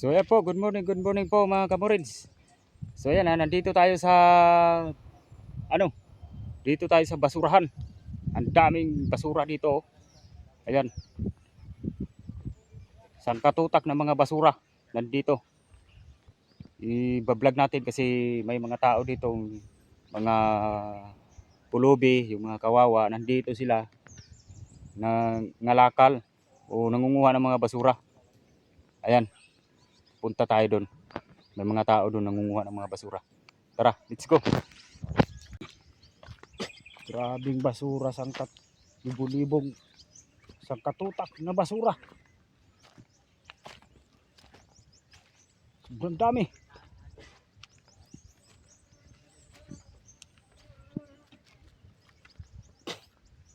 So yan po, good morning po mga kamurids. So yan, nandito tayo sa dito tayo sa basurahan. Ang daming basura dito. Ayan. Sangkatutak ng mga basura nandito. I-vlog natin kasi may mga tao dito, mga pulubi, yung mga kawawa, nandito sila ngalakal o nangunguha ng mga basura. Ayan. Punta tayo doon. May mga tao doon nangunguha ng mga basura. Tara, let's go. Grabing basura, sangkat, libo-libong sangkatutak na basura. Sobrang dami.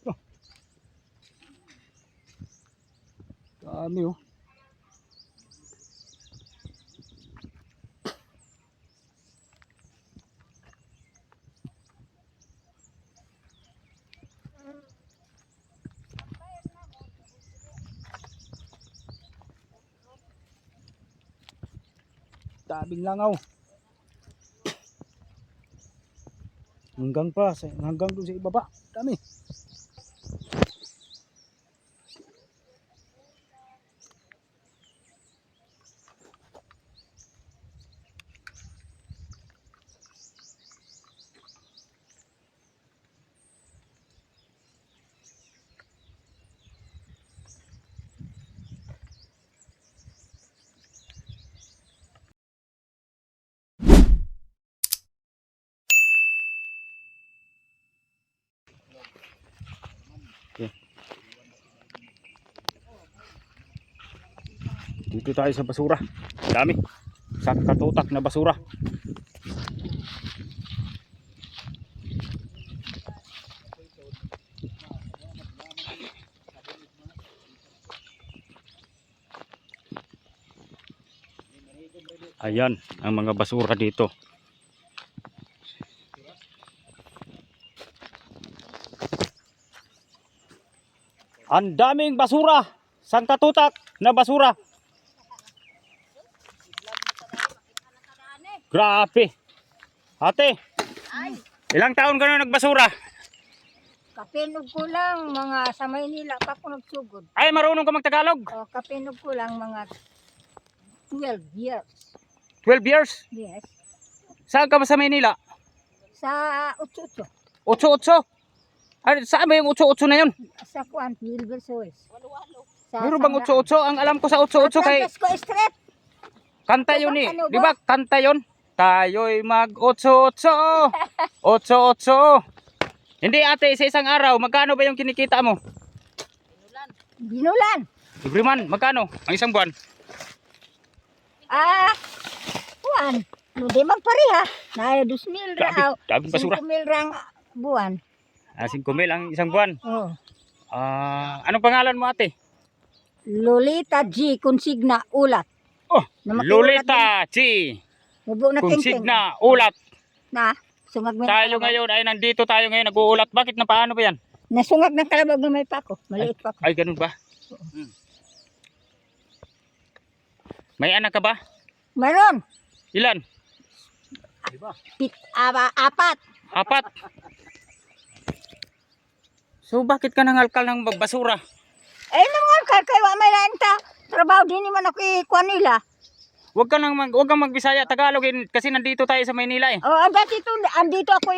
Oh. Dami oh. Daming langaw. Hanggang doon sa ibaba. Dami. Okay. Dito tayo sa basura. Dami. Sangkatutak na basura. Ayan ang mga basura dito. Ang daming basura, sangkatutak na basura. Grabe. Ate, ilang taon ka na nagbasura? Kapinog ko lang mga sa Maynila pa ako nagsugod. Ay, marunong ka magtagalog? O, kapinog ko lang mga 12 years. 12 years? Yes. Saan ka ba sa Maynila? Sa Utsuto. 8-8? Ay, saan ba yung 8-8 na yun? Sa Kuan, Wilber Suez. Sa Meron bang 8-8? Ang alam ko sa 8-8 kay Francisco Street. kanta yun eh. Ano ba? Di ba kanta yun? Tayo'y mag 8-8. 8-8. Hindi ate, sa isang araw, magkano ba yung kinikita mo? Binulan. Every month, magkano? Ang isang buwan? Kuan. Hindi magpareha. Na 2,000 raw. Daming basura. 5,000 rang buwan. 5 mil ang isang buwan. Oh. Anong pangalan mo ate? Lolita G. Consigna Ulat. Oh, Na makiulat Lolita G. Mubo na king Consigna Ulat. Na. Sungag mo Tayo ngayon ay nandito tayo ngayon nag-uulat. Bakit na paano ba yan? Nasungag ng kalabag na may pako. Maliit pa ko. Ay, ganun ba? May anak ka ba? Meron. Ilan? Apat. 4. So bakit ka nangalkal ng basura? Eh naman kay wa may renta. Trabaho din naman ako ikuan nila. Huwag kang magbisaya Tagalog kasi nandito tayo sa Maynila eh. Oh, andito ako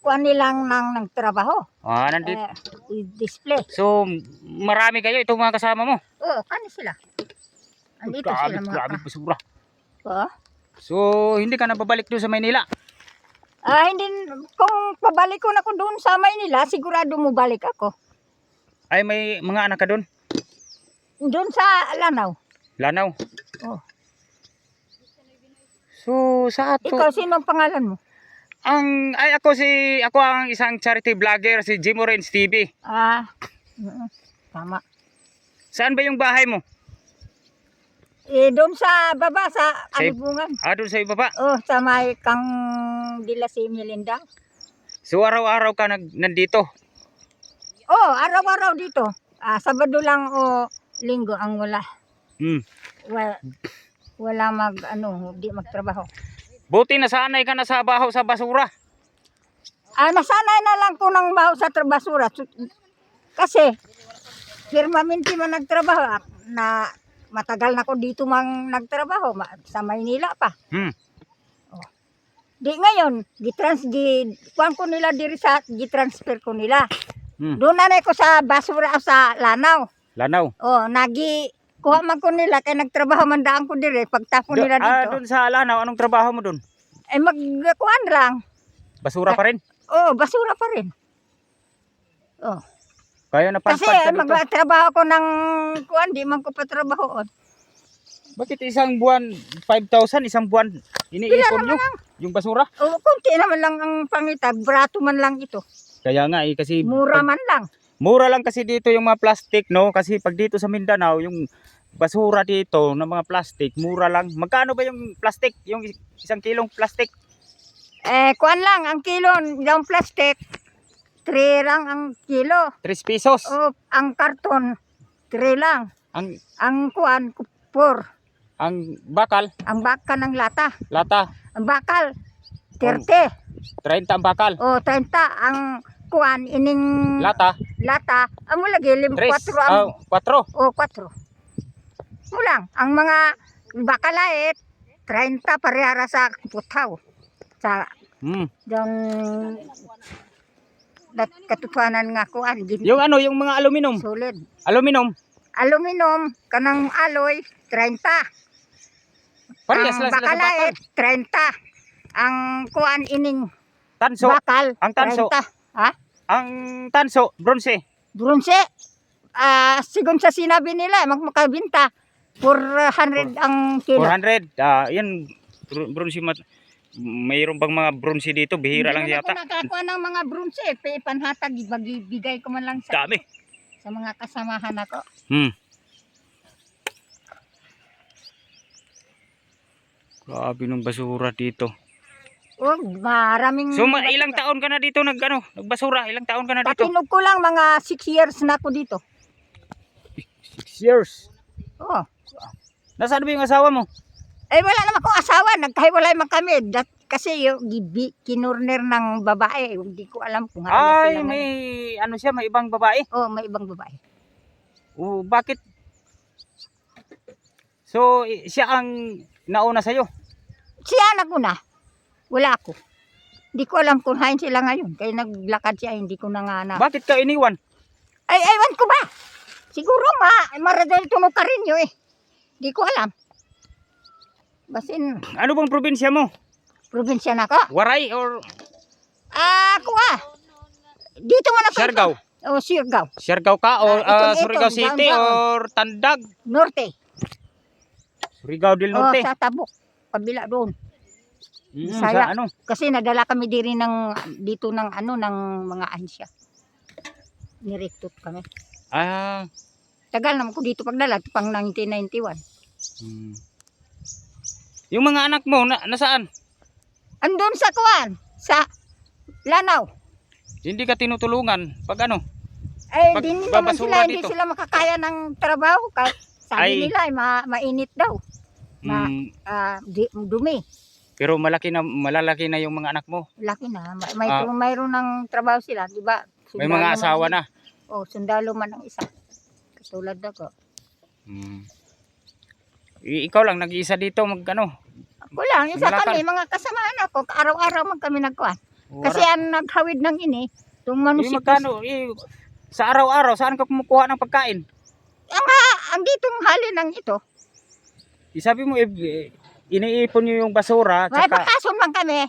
kuan nilang ng trabaho. Nandito. I-display. So marami kayo itong mga kasama mo. Oh, kani sila. Andito sila mga. Grabe basura. Oh. So hindi ka na babalik doon sa Maynila? Hindi kung pabalik ko na ko doon sa Maynila, sigurado mo balik ako. Ay may mga anak ka doon? Doon sa Lanao. Lanao. Oh. So sa ato. Ikaw sinong pangalan mo? Ako ang isang charity vlogger si Jim Orange TV. Tama. Saan ba yung bahay mo? Doon sa baba sa Alibungan. Doon sa ibaba. Oh, sa may kang Dila si Melinda. So araw-araw ka nandito? Oh, araw-araw dito. Sabado lang o linggo ang wala. Hmm. Wala di magtrabaho. Buti nasanay ka na sa baho sa basura. Nasanay na lang ko ng baho sa basura. Kasi, permanente man nagtrabaho. Na matagal na ko dito mang nagtrabaho. Sa Maynila pa. Hmm. Di ngayon, kuhan ko nila diri sa, gitransfer ko nila. Doon na ko sa basura o sa lanaw. Lanaw. Kuha man ko nila, kaya nagtrabaho man daan ko diri, pagtapon nila dito. Doon sa lanaw, anong trabaho mo doon? Magkuhan lang. Basura pa rin? Basura pa rin. Kaya napadpad Kasi ka dito. magtrabaho ko ng kuhan, di man ko patrabahoon. Bakit isang buwan, 5,000, isang buwan, iniipon nyo yung basura? Kunti naman lang ang pangitag, brato man lang ito. Kaya nga kasi Mura man lang. mura lang kasi dito yung mga plastic, no? Kasi pag dito sa Mindanao, yung basura dito ng mga plastic, mura lang. Magkano ba yung plastic? Yung isang kilong plastic? Kuhan lang, ang kilo ng plastic, 3 lang ang kilo. 3 pesos. Ang karton, 3 lang. Ang kuhan, 4. Ang bakal, Ang baka ng lata. Ang bakal, 30. 30 ang bakal. 30 ang kuhan, ining Lata, amo lagi, 4 ang 4. 4. Mulang, ang mga bakalait, 30 parehara sa putaw. Sa yung katutuanan nga kuhan. Yung yung mga aluminum. Solid. Aluminum, Kanang aloy, 30. parehas Ang lang sila sa bakal. bakalait, 30. Ang kuhan ining Tanso, bakal, ang tanso. 30. Ha? ang tanso, bronze. Bronze. Sigun sa sinabi nila, magmakabinta. 400 ang kilo. 400. Yan, bronze. Mayroon bang mga bronze dito? Bihira lang Hindi yata. naman ako nakakuha ng mga bronze. Panhatag, bigay ko man lang sa Dami. mga kasamahan ako. Grabe ng basura dito. Maraming... So, ilang taon ka na dito nagbasura? Ilang taon ka na dito? Patinog ko lang, mga 6 years na ako dito. 6 years. Oo. Nasaan ba yung asawa mo? Wala naman akong asawa. Nagkahiwalay man kami. Kasi yung kinurner ng babae. Hindi ko alam kung Ay, may siya, may ibang babae. May ibang babae. Bakit? So, siya ang nauna sa'yo? Siya naguna. Wala ako. Hindi ko alam kung hain sila ngayon. Kaya naglakad siya, hindi ko na nga na. Bakit ka iniwan? Ewan ko ba? Siguro maradal tunog ka rin yun eh. Hindi ko alam. Basin, Ano bang probinsya mo? probinsya na ko. Waray or Ako dito man ako. Siargao? Siargao. Siargao ka or Surigao Itong, City down. or Tandag? Norte. Surigao del Norte. Sa Tabuk. Kabila doon. Sa Bisaya. ano? Kasi nadala kami diri dito ng ng mga ahensya. Nirektot kami. Tagal naman ko dito pagdala, pang 1991. Yung mga anak mo, nasaan? Andun sa kuwan, sa Lanao. Hindi ka tinutulungan pag ano? Ay, hindi naman babasura sila, hindi dito. sila makakaya ng trabaho. Sabi nila, mainit daw. Dumi. Pero malalaki na yung mga anak mo. Laki na. Mayroon ng trabaho sila, di ba? May mga asawa na. Sundalo man ang isa. Katulad ako. Ikaw lang, nag-iisa dito Ako lang, isa Malakal. kami, mga kasamaan ako. Araw-araw man kami nagkuhan. Kasi ang naghawid ng ini, itong munisipyo. Magkano? Sa araw-araw, saan ka kumukuha ng pagkain? Ang ditong halin ng ito. Sabi mo, iniipon nyo yung basura. May pakason man kami.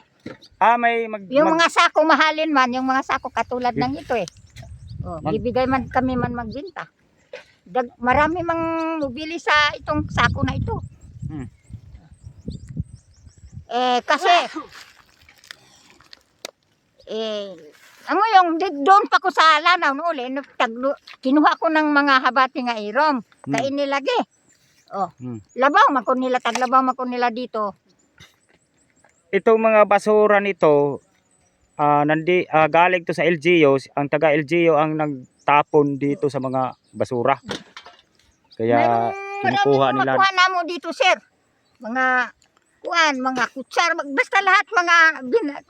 Yung mga sako mahalin man, yung mga sako katulad ng ito eh. Bibigay man kami man magbenta. Marami mang mubili sa itong sako na ito. Kasi yung doon pa ko sa Lanao no uli, kinuha ko ng mga habati nga irom. Kain nilagi. Labaw man ko nila, taglabaw man ko nila dito. Itong mga basura nito, galing to sa LGU. Ang taga LGU ang nagtapon dito sa mga basura. Kaya Kinukuha marami nila. makuha namo dito, sir. Mga mga kutsar, basta lahat mga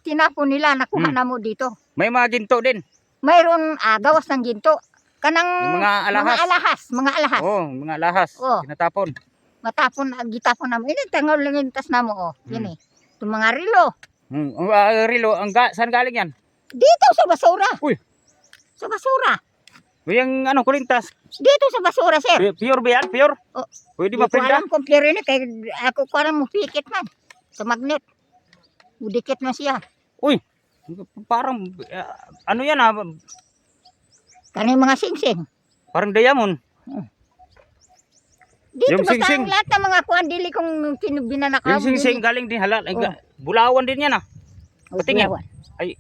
tinapon nila nakuha namo dito. May mga ginto din. Mayroon gawas ng ginto. Kanang Yung mga alahas. mga alahas. Mga alahas. Oh. Tinatapon. Gitapon namo. Ini tangaw lang yung tas namo, Yun eh. Itong mga rilo. Rilo, saan galing yan? Dito sa basura. Uy. Sa basura. Yung kulintas. Dito sa basura, sir. Pure ba yan? Pure? Oh. Pwede Di ko maprinda? alam kung pure ni kay ako ko alam mo pikit man sa magnet. Udikit na siya. Uy. Parang, ano yan Kani mga singsing. Parang diamond. Dito Yung basta singsing. ang lahat ng mga kuan dili kong binanakaw. Yung singsing galing din halal. Bulawan din yan Patingin. Ay.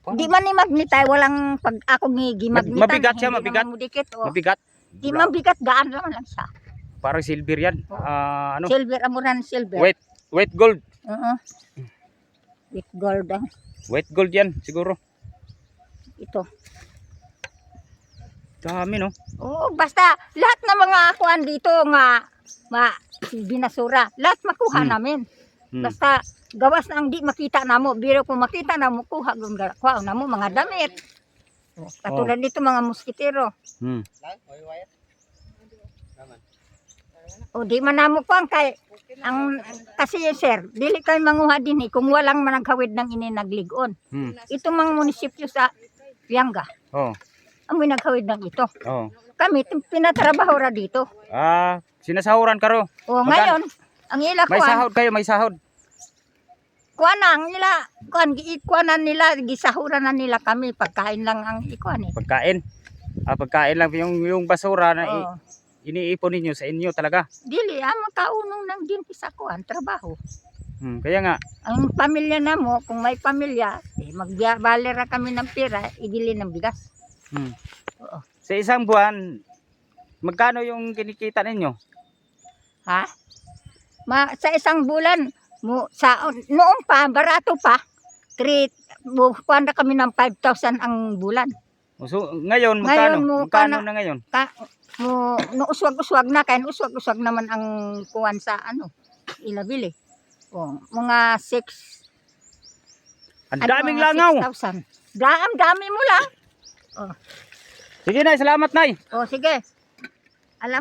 Di man ni magnetay walang pag ako ni gimagnetan. Mabigat siya, mabigat. Mabigat. Di mabigat gaan lang siya. Parang silver yan. Silver amuran silver. White gold. With gold White gold yan siguro. ito. Dami no. Basta lahat ng mga kuan dito nga binasura, lahat makuha namin. Basta gawas ang di makita namo, biro kung makita namo kuha gud kuha namo mga damit. Katulad dito mga moskitero. Di man namo kuan kay kasi sir, dili kay manguha din kung walang managhawid ng nagligon. Ito mga munisipyo sa Pianga. Amoy naghawid ng ito. Kami pinatrabaho ra dito. Sinasahuran karo. Ngayon, ang ila May kuan. sahod kayo, may sahod. Kuan ang ila, kuanan nila, gisahuran na nila kami, pagkain lang ang ikuan eh. Pagkain. Pagkain lang yung basura na iniipon ninyo sa inyo talaga. Dili, makaunong nang din sa kuan, trabaho. Kaya nga. Ang pamilya na mo, kung may pamilya, magbalera kami ng pera, ibili ng bigas. Sa isang buwan, magkano yung kinikita ninyo? Sa isang bulan, noong pa, barato pa, kuan na kami ng 5,000 ang bulan. So, ngayon, magkano na ngayon? Uswag-uswag na, kaya uswag-uswag naman ang kuan sa ilabili. Mga 6. Ang daming langaw. 6,000. Dami mo lang. Sige na, salamat nay. Sige. Alam